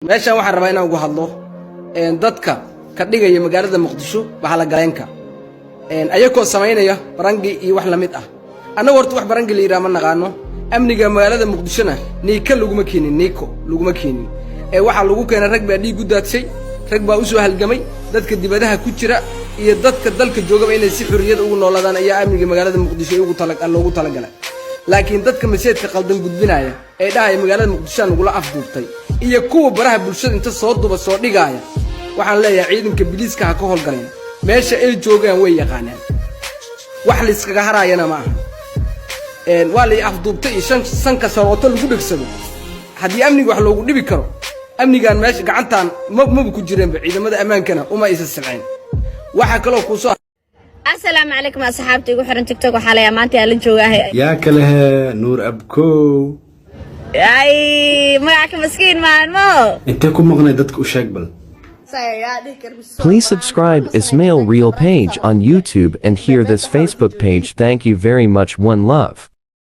meeshaan waxaan rabaa inaan ugu hadlo dadka ka dhigaya magaalada Muqdisho waxa la galeenka ayagoo sameynaya barangi iyo wax la mid ah anagu horta wax barangi la yiraahdo ma naqaano amniga magaalada Muqdishona niika laguma keenin waxa lagu keenay rag baa dhiig u daadshay rag baa u soo halgamay dadka dibadaha ku jira iyo dadka dalka joogaba inay si xurriyad ugu noolaadaan ayaa amniga magaalada Muqdisho ugu talagalay laakiin dadka maseedka qaldan gudbinaya ee dhahay magaalada Muqdisho lagu la afduubtay iyo kuwa baraha bulshada inta soo duba soo dhigaya waxaan leeyahay ciidanka biliiska ha ka howlgaleen meesha ay joogaan way yaqaanaan wax la iskaga haraayana ma aha waa la afduubtay sanka sarooto lagu dhigsado hadii amniga wax loogu dhibi karo amnigan meesha gacantan ma ku jireen ciidamada amaankana uma isa silceen waxa kale oo ku soo السلام عليكم أصحابتي وحرن تيك توك وحاليا مانتي على الجواه يا كلها نور أبكو أي معك مسكين مان مو أنت كم مغنى دتك وشاقبل. Please subscribe Ismail Real page on YouTube and hear this Facebook page. Thank you very much. One love.